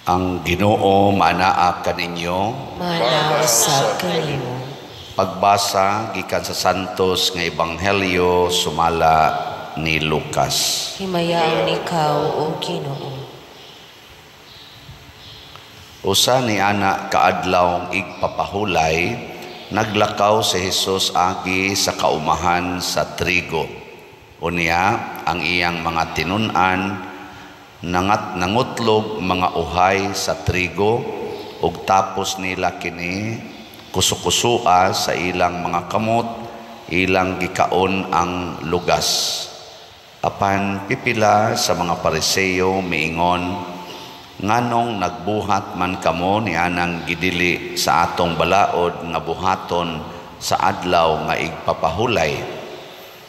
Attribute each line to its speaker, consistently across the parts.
Speaker 1: Ang Ginoo manaa kaninyo.
Speaker 2: Manaa sa kanimo.
Speaker 1: Pagbasa gikan sa Santos nga Ebanghelyo sumala ni Lucas.
Speaker 2: Himayaon ikaw, O Ginoo.
Speaker 1: Usa ni ana kaadlawng igpapahulay, naglakaw si Jesus agi sa kaumahan sa trigo. Unya ang iyang mga tinun-an nangutlog mga uhay sa trigo ug tapos nila kini kusukusua sa ilang mga kamot, ilang gikaon ang lugas. Apan pipila sa mga Pariseo miingon, nganong nagbuhat man kamo ni anang gidili sa atong balaod nga buhaton sa adlaw nga igpapahulay?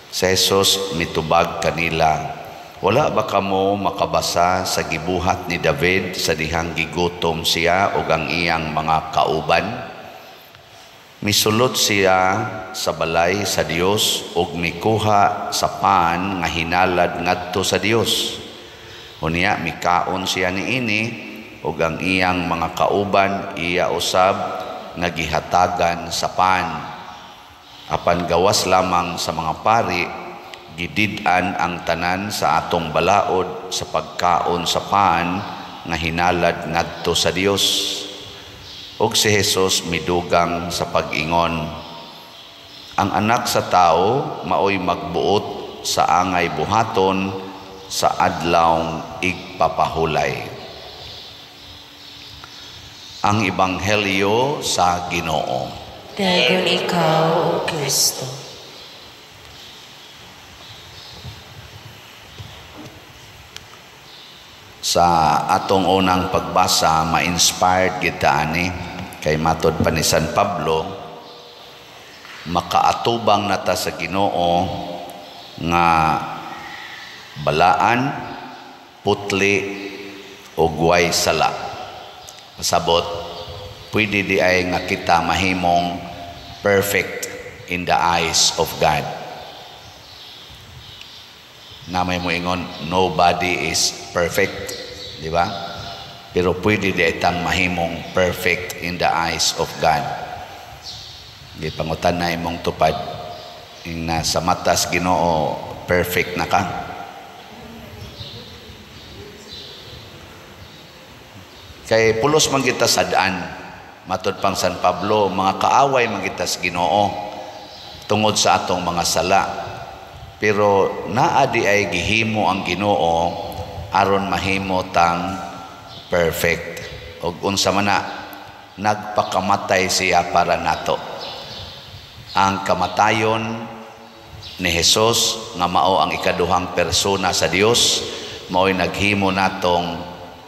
Speaker 1: Si Jesus mitubag kanila, wala ba kamo makabasa sa gibuhat ni David sa dihang gigutom siya ug ang iyang mga kauban? Misulot siya sa balay sa Dios ug mikuha sa pan nga hinalad ngadto sa Dios. Unya mikaon siya niini ug ang iyang mga kauban iya usab nga gihatagan sa pan. Apan gawas lamang sa mga pari, gidid-an ang tanan sa atong balaod sa pagkaon sa pan nga hinalad ngadto sa Dios. Ug si Jesus midugang sa pag-ingon, ang anak sa tao maoy magbuot sa angay buhaton sa adlawng igpapahulay. Ang Ebanghelyo sa Ginoo.
Speaker 2: Dayon ikaw, O Kristo.
Speaker 1: Sa atong unang pagbasa, ma-inspired kita ani kay matod pa ni San Pablo, makaatubang nata sa Ginoo nga balaan, putli o guway sala. Pasabot, pwede di ay nga kita mahimong perfect in the eyes of God. Namay mo ingon, nobody is perfect, di ba? Pero pwede di itang mahimong perfect in the eyes of God. Di pangutan na imong tupad, yung nasa matas Ginoo, perfect na ka. Kay pulos man kita sadaan, matod pang San Pablo, mga kaaway man kita sa Ginoo tungod sa atong mga sala. Pero naadi ay gihimo ang Ginoo aron mahimo tang perfect. Og unsa man na, nagpakamatay siya para nato. Ang kamatayon ni Jesus nga mao ang ikaduhang persona sa Dios mao'y naghimo natong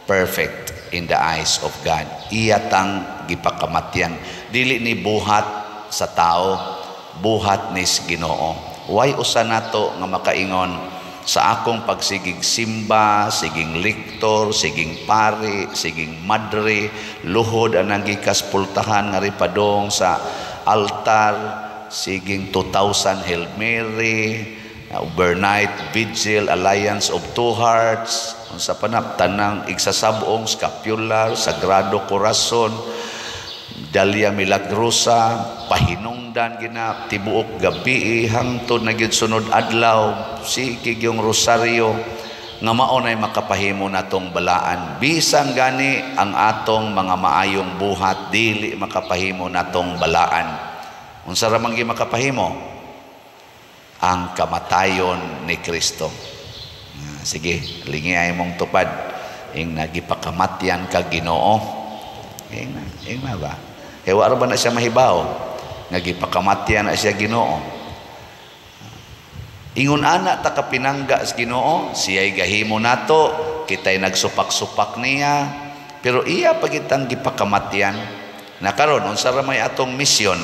Speaker 1: perfect in the eyes of God. Iya tang gipakamatyan. Dili ni buhat sa tao, buhat ni Ginoo. Why usa nato nga makaingon sa akong pagsigig simba, siging liktor, siging pari, siging madre, luhod anang gikaspultahan nga ripadong sa altar, siging 2,000 Hail Mary, overnight vigil, Alliance of Two Hearts, sa tanang igsasabong, scapular, Sagrado Corazon, Dalia Milagrosa, pahinungdan gina tibuok gabi hangtod na gyud sunod adlaw, sikig yung rosaryo nga mao nay makapahimo natong balaan. Bisan gani ang atong mga maayong buhat dili makapahimo natong balaan. Unsa ra man gi makapahimo? Ang kamatayon ni Kristo. Sige, lingi ay mong tupad ing nagipakamatyan ka Ginoo. Ing na ba? Hewa ra ba na siya mahibaw? Nagipakamatyan na siya Ginoo. Ingon ana ta kapinangga sa Ginoo, siya'y gahimo nato, kita'y nagsupak-supak niya, pero iya pagitang gipakamatyan. Na karon unsa ra may atong misyon?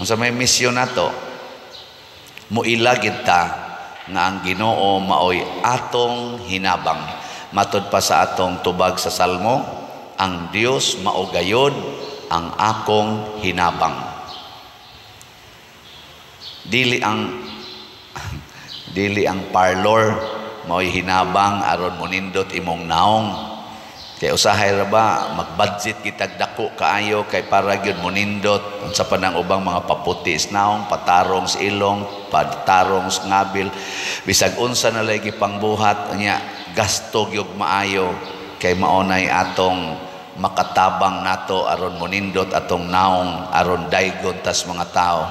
Speaker 1: Unsa may misyon nato? Muilagid ta nga ang Ginoo maoy atong hinabang. Matod pa sa atong tubag sa Salmo, ang Dios mao gayod ang akong hinabang. Dili ang parlor mao'y hinabang aron monindot imong naong. Kaya usahay ra ba mag-budget kita dako kaayo kay para gyud monindot sa panang ubang mga paputi isnaong, patarong sa ilong, patarong sa ngabil, bisag unsa na lagi pangbuhat nya gasto gyud maayo kay maunay atong makatabang nato aron monindot atong naong aron daygon tas mga tao.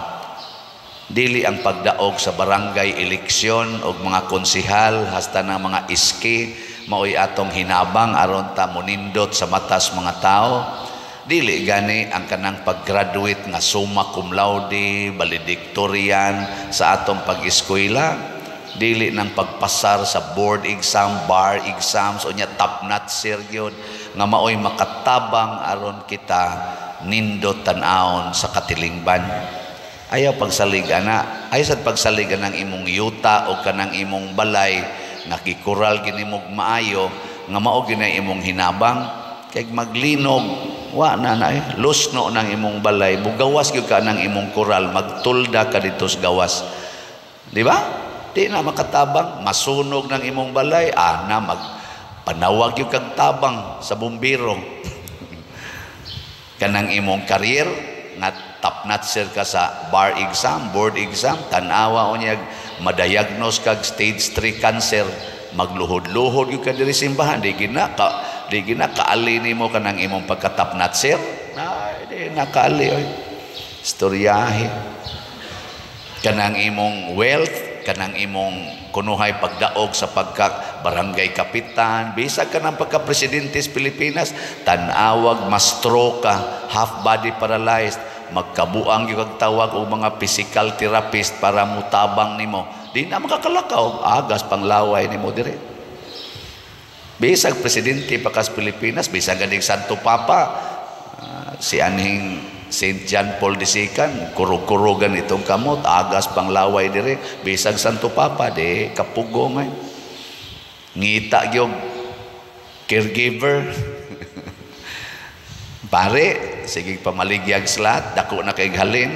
Speaker 1: Dili ang pagdaog sa barangay eleksyon og mga konsihal hasta ng mga iski maoy atong hinabang aron ta monindot sa matas mga tao. Dili gani ang kanang pag-graduate nga summa cum laude, valedictorian sa atong pag-eskwela. Dili nang pagpasar sa board exam, bar exams o nya top notcher gyud nga maoy makatabang aron kita nindot tan-awon sa katilingban. Ayaw pagsalig ana, ayaw sad pagsalig anang imong yuta o kanang imong balay nakikural ginimog maayo nga mao ginay imong hinabang kay maglinog wa na lusno nang imong balay bugawas gyud ka nang imong kural magtulda ka dito sa gawas, di ba? Di na makatabang masunog ng imong balay na magpanawag gyud kag tabang sa bumbero kanang imong career nga top notcher ka sa bar exam, board exam, tanawa unyag madayagnos kag stage 3 cancer, magluhod-luhod yung ka diri simbahan, di gina kaali nimo kanang imong pagka-top notcher, di na kaali oy. Istoryahe kanang imong wealth, kanang imong kunuhay pagdaog sa pagka barangay kapitan, bisag kanang pagka-presidente sa Pilipinas, tanawag ma-stroke ka, half body paralyzed, magkabuang yung tawag o mga physical therapist para mutabang nimo, di na makakalakaw, agas panglaway nimo dire. Bisag presidente pa kas Pilipinas, bisag ganing Santo Papa, si anhing St. John Paul II, kurug-kurugan itong kamot, agas panglaway dire. Bisag Santo Papa, di kapugo ngay ngita gyud caregiver pare, sige pamaligyag slat, dako na kay halin,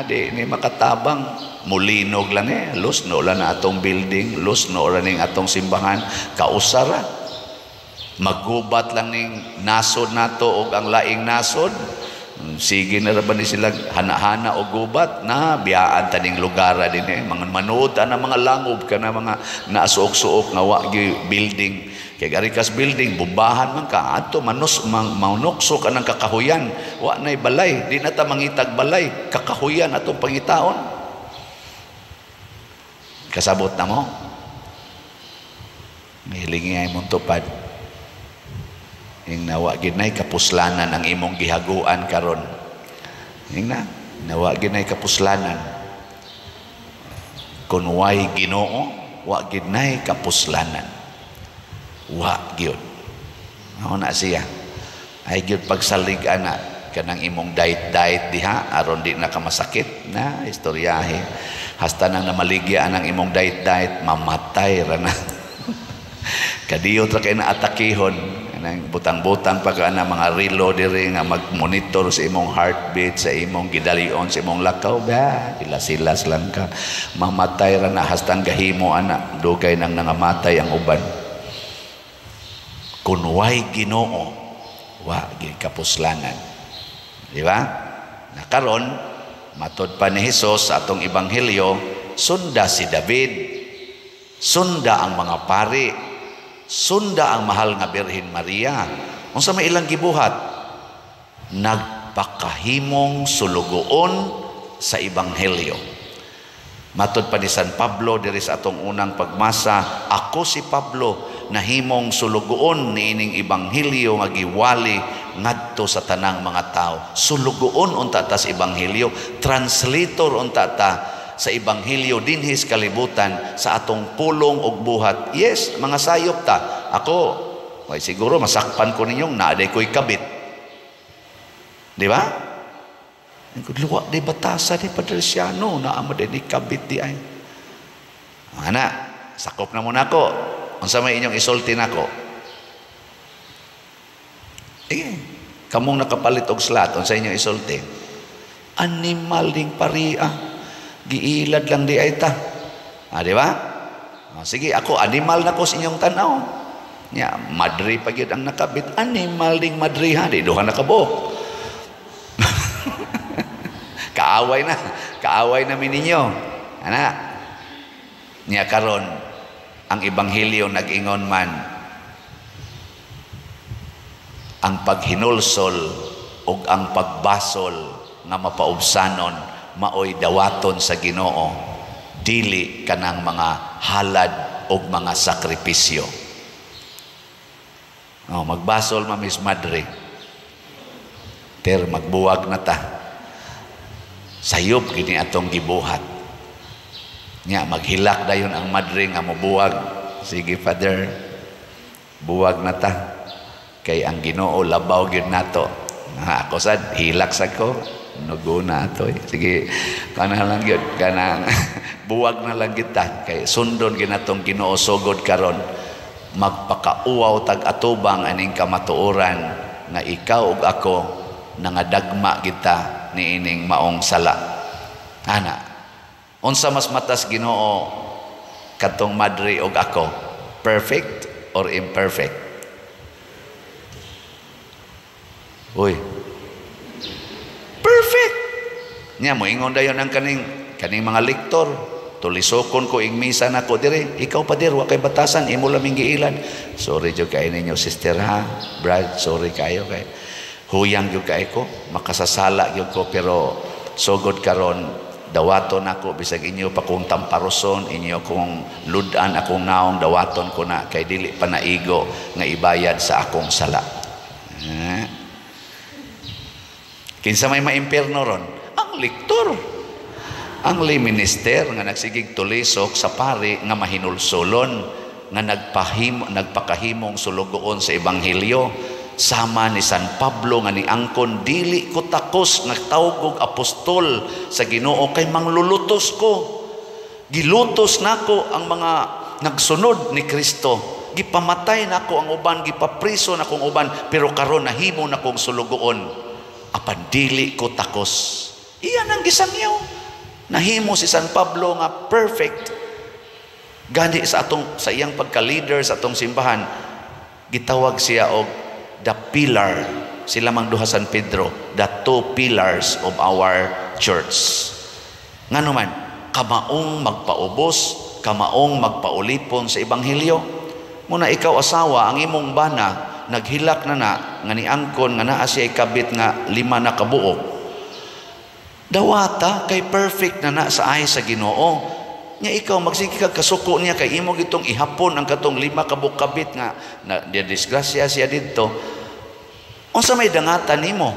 Speaker 1: di ni makatabang, mulinog lang lusno lang na atong building, lusno lang ning atong simbahan, kausara, maggubat lang ning nasod nato og ang laing nasod, sige na ra ba ni sila hana-hana og gubat, na biyaan taning lugar din mga manood na mga langob ka na mga naasuok-suok nga wa building. Kaya garikas building, bumbahan man ka, ato manukso ka ng kakahuyan, wa na'y balay, di na ta mangitag balay, kakahuyan atong pangitaon. Kasabot na mo, may hilingi ay mong tupad. Yung nawa ginay kapuslanan ang imong gihaguan karon. Yung nawa ginay kapuslanan. Kung way Ginoo, wa ginay kapuslanan. Wa gyud mao na siya ay gyud pagsalig ana kanang imong diet diha aron di na ka masakit na istoryahe hasta nang namaligya anang imong diet mamatay ra na kadiyot ra kay na atakihon nang butang-butang pa ka na mga relo diri nga magmonitor sa imong heartbeat sa imong gidalion sa imong lakaw ba silas lang ka mamatay ra na hasta gahimo ana dugay nang nangamatay ang uban. Kunway Ginoo, wa kapuslanan. Di ba? Nakaron, matod pa ni Hesus sa atong ebanghelyo, sunda si David, sunda ang mga pari, sunda ang mahal nga Birhen Maria. Unsa may ilang gibuhat? Nagpakahimong sulugoon sa ebanghelyo. Matod pa ni San Pablo diri sa atong unang pagmasa, ako si Pablo, nahimong sulugoon niining ebanghelyo nga giwali ngadto sa tanang mga tao. Sulugoon unta ta sa ebanghelyo, translator unta ta sa ebanghelyo dinhi sa kalibutan sa atong pulong og buhat. Yes, mga sayop ta. Ako, siguro masakpan ko ninyong naaday ko'y kabit. Di ba? Luwa di batasa di Patriciano na ama di kabit di ay. Ana, sakop na muna ko. Unsa may inyong isulti nako? Kamong nakapalit og slat, unsa inyong isulti? Animal ding paria. Giilad lang di ay ta. Di ba? Sige, ako animal nako sa inyong tanaw. nya madri pa gyud ang nakabit, animal ding madri ha, di duha nakabuok. kaaway na mininyo ana nya karon ang ebanghelyo nag-ingon man ang paghinulsol ug ang pagbasol nga mapaubsanon maoy dawaton sa Ginoo, dili kanang mga halad ug mga sakripisyo. Magbasol mamis madre ter magbuwag na ta, sayop gini atong gibuhat nya maghilak dayon ang madre nga mobuwag, sige Father buwag na ta kay ang Ginoo labaw gyud nato. Ako sad hilak sa ko nuguna ato sige kana lang gyud kanang buwag na lang kita kay sundon ginatong Ginoo sugod karon magpakauwaw tag atubang aning kamatuoran nga ikaw ug ako nangadagma kita niining maong sala. Ana unsa mas matas Ginoo katong madre ug ako, perfect or imperfect? Uy, perfect. Nya mo ingon dayon ang kaning mga lektor, tulisokon ko ing misa nako dire, ikaw pa dir wa kay batasan, imo laming giilan. Sorry jud kay ninyo sister ha, brad, sorry kayo kay huyang jud kay ko, makasasala jud ko, pero sugod karon dawaton ako bisag inyo pa kong tamparoson, inyo kong ludan akong naong dawaton ko na kay dili pa naigo nga ibayad sa akong sala. Kinsa may maimperno ron? Ang lektor, ang lay minister nga nagsigig tulisok sa pari nga mahinulsolon nga nagpakahimong sulugoon sa ebanghelyo, sama ni San Pablo nga niangkon, dili ko takos nga tawgog apostol sa Ginoo kay manglulutos ko, gilutos nako ang mga nagsunod ni Kristo, gipamatay nako ang uban, gipapriso nako ang uban, pero karon nahimo nakong sulugoon, apan dili ko takos. Iyan ang gisangyaw. Nahimo si San Pablo nga perfect. Gani sa iyang pagka-leader sa atong simbahan, gitawag siya og the pillar. Sila mang duha San Pedro, the two pillars of our church. Ngano man, kamaong magpaubos, kamaong magpaulipon sa ebanghelyo. Muna ikaw asawa, ang imong bana naghilak na nga niangkon nga naa siya kabit nga 5 na kabuok, dawata kay perfect na sa ay sa Ginoo, nya ikaw magsige kag kasuko niya kay imo gitong ihapon ang katong 5 kabuok kabit nga na disgrasya siya didto. Unsa may dangatan nimo?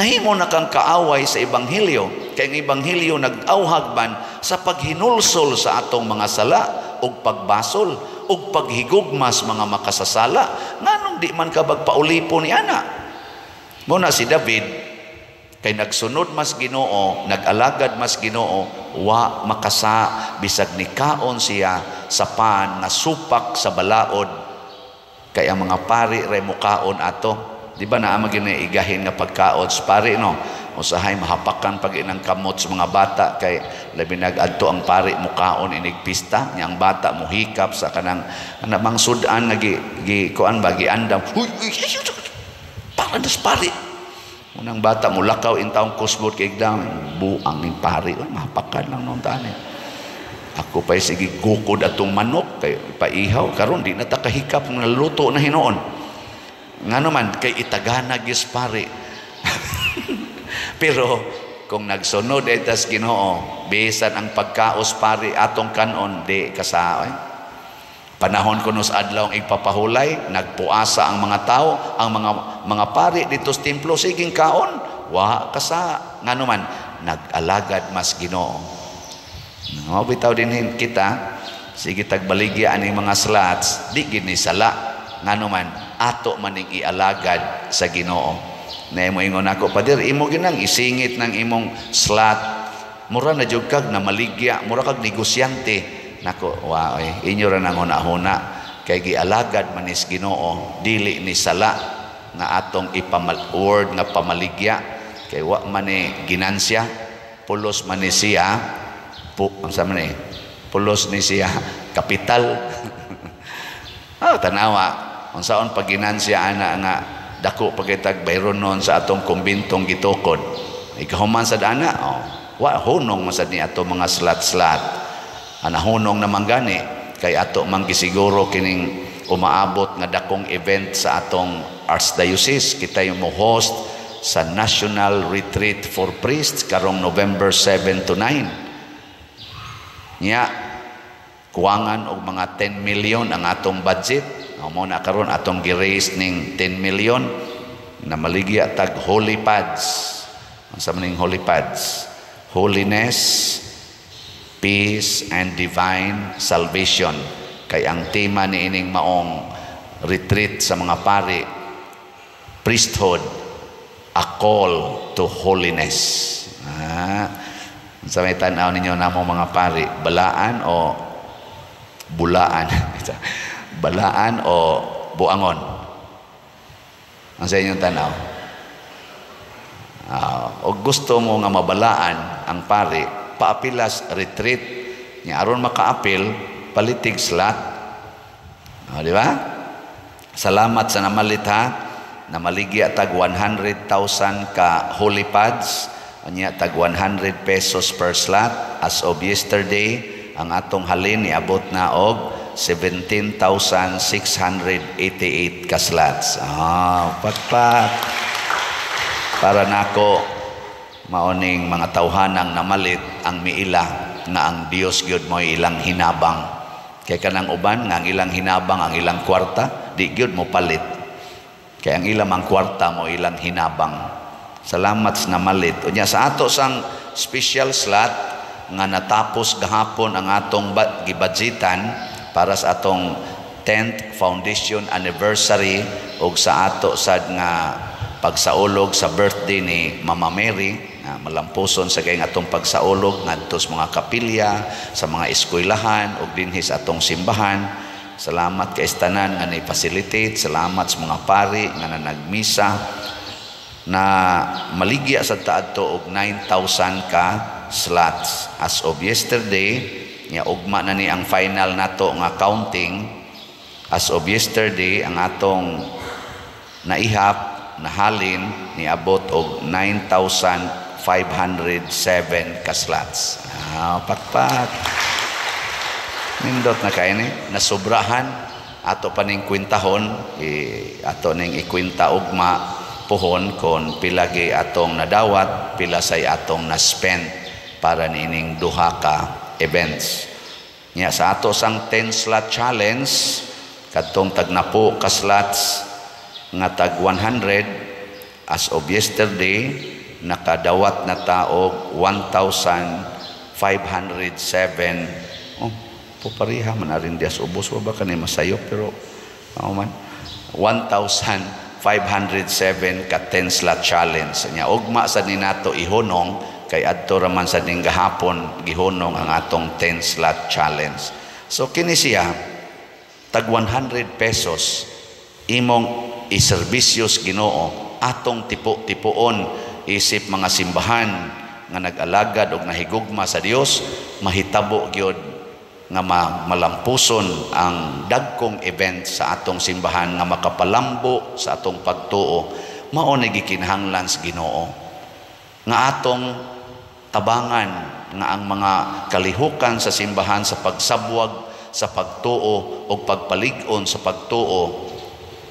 Speaker 1: Nahimo na kang kaaway sa ebanghelyo, kay ang ebanghelyo nag-awhag man sa paghinulsol sa atong mga sala ug pagbasol ug paghigugmas mga makasasala. Nganong di man ka bagpaulipo ni ana? Muna si David kay nagsunod mas Ginoo, nag-alagad mas Ginoo, wa makasa bisag nikaon siya sa pan nga supak sa balaod, kay ang mga pari ray mukaon ato. Di ba naa magigahin nga pagkaon sa pari no? Usahay mahapakan pag inang kamot sa mga bata kay labi nag-adto ang pari mukaon inig pista nya ang bata muhikap sa kanang anamang sudan nga kuan ba giandam, huy para das pari, unang bata mulakaw in taong kusbot kay igdam buang ning pari, mahapakan lang noon tani. Ako pa'y sige gukod atong manok kay paihaw karon di na ta kahikap nga luto na hinoon. Ngano man kay itagana gis pari. Pero kung nagsunod etas Ginoo, bisan ang pagkaos pari atong kanon di kasaoy. Panahon kuno sa adlaw ang ipapahulay, nagpuasa ang mga tao, ang mga pari dito sa templo siging kaon, wa kasa ngano man nag-alagad mas Ginoo. No, bitaw din kita sige tagbaligya aning mga slots, di gid ni sala ngano man ato maning ialagad sa Ginoo. Na mo ingon ako, Pader, imo ginang isingit ng imong slot, mura na jud kag na maligya, mura kag negosyante. Nako, wa inyo ra nang huna-huna kay gialagad manis Ginoo, dili ni sala nga atong word nga pamaligya, kay wa man ni ginansya, pulos man ni siya, pulos ni siya kapital. Tanawa unsaon paginansya ana nga dako pagitag bayron non sa atong kumbintong gitukod. Ikahuman sad ana, wa hunong masad ni ato mga slat-slat. Ana hunong naman gani kay ato man gisiguro kining umaabot nga dakong event sa atong Archdiocese. Kita yung mo host sa National Retreat for Priests karong November 7 to 9. Nya kuwangan og mga 10 million ang atong budget. Mo na karon atong gi-raise ning 10 million na maligya tag holy pads. Unsa man ning holy pads? Holiness, peace and divine salvation. Kay ang tema ni ining maong retreat sa mga pari, priesthood, a call to holiness. Sa may tanaw ninyo namong mga pari, balaan o bulaan? Balaan o buangon? Ang sa inyong tanaw? O gusto mo nga mabalaan ang pari, paapilas retreat niya aron makaapil palitig slat. Di ba? Salamat sa namalit ha. Namaligya tag 100,000 ka holy pads. Anya tag 100 pesos per slot. As of yesterday, ang atong halin niabot na og 17,688 ka slots. Patpat. Para nako maoning mga tawhanang namalit ang miila nga ang Dios gyud mo ilang hinabang. Kay kanang uban nga ang ilang hinabang ang ilang kwarta, di gyud mo palit. Kaya ang ilang ang kwarta mo ilang hinabang. Salamat sa namalit. Unya sa ato sang special slot nga natapos gahapon ang atong gibudgetan para sa atong 10th foundation anniversary ug sa ato sad nga pagsaulog sa birthday ni Mama Mary. Malampuson sa kay atong pagsaulog ngadto sa mga kapilya, sa mga eskwelahan ug dinhi sa atong simbahan. Salamat kay tanan nga ni-facilitate. Salamat sa mga pari nga nagmisa na maligya sa taadto og 9,000 ka slots. As of yesterday, nya ugma na ni ang final nato nga counting. As of yesterday, ang atong naihap na halin niabot og 9,507 ka slots. Pakpak. Nindot na kayo ni, nasubrahan, ato pa ning kwintahon, ato ning ikwinta ugma pohon kung pilagi atong nadawat, pilasay atong na-spend para nining duha ka events. Nya sa ato sang 10 slot challenge, katong tagnapo ka slots nga tag 100, as of yesterday, nakadawat na taog 1,507. Pupariha man na rin dias ubos wa ba kanay masayo pero man 1,507 ka 10 slot challenge nya ugma sa ni nato ihunong kay adto raman sa ning gahapon gihunong ang atong 10 slot challenge. So kini siya tag 100 pesos imong iserbisyos Ginoo atong tipo-tipoon isip mga simbahan nga nag-alagad og nahigugma sa Dios mahitabo gyud nga malampuson ang dagkong event sa atong simbahan nga makapalambo sa atong pagtuo mao na gikinahanglan sa Ginoo nga atong tabangan nga ang mga kalihukan sa simbahan sa pagsabwag sa pagtuo o pagpalig-on sa pagtuo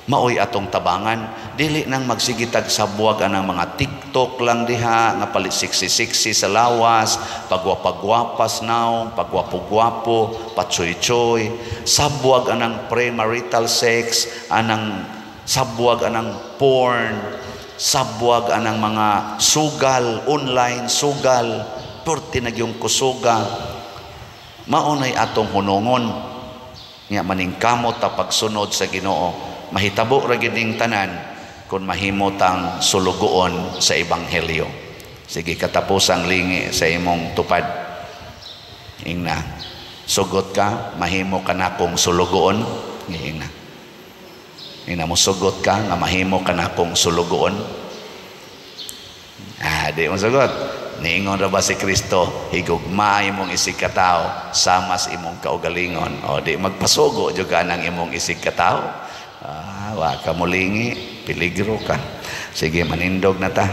Speaker 1: maoy atong tabangan dili nang magsigitag sabwag anang mga TikTok lang diha nga palit siksi-siksi sa lawas pagwapagwapas naw pagwapo-gwapo patsoy-choy sabwag anang premarital sex anang sabwag anang porn sabwag anang mga sugal online sugal porti nagyong kusuga maunay atong hunongon nga maningkamot ta pagsunod sa Ginoo mahitabo ra gid ning tanan kung mahimotang sulugoon sa ebanghelyo. Sige katapusang lingi sa imong tupad. Ingna. Sugot ka, mahimo ka na kong sulugoon. Ingna. Ingna mo sugot ka nga mahimo ka na kong sulugoon. Di mo sugot. Niingon ra ba si Kristo, higugma imong isig katao, samas imong kaugalingon. O di magpasugo jud ka ng imong isig katao. Wa ka mulingi, peligro ka. Sige, manindog na ta.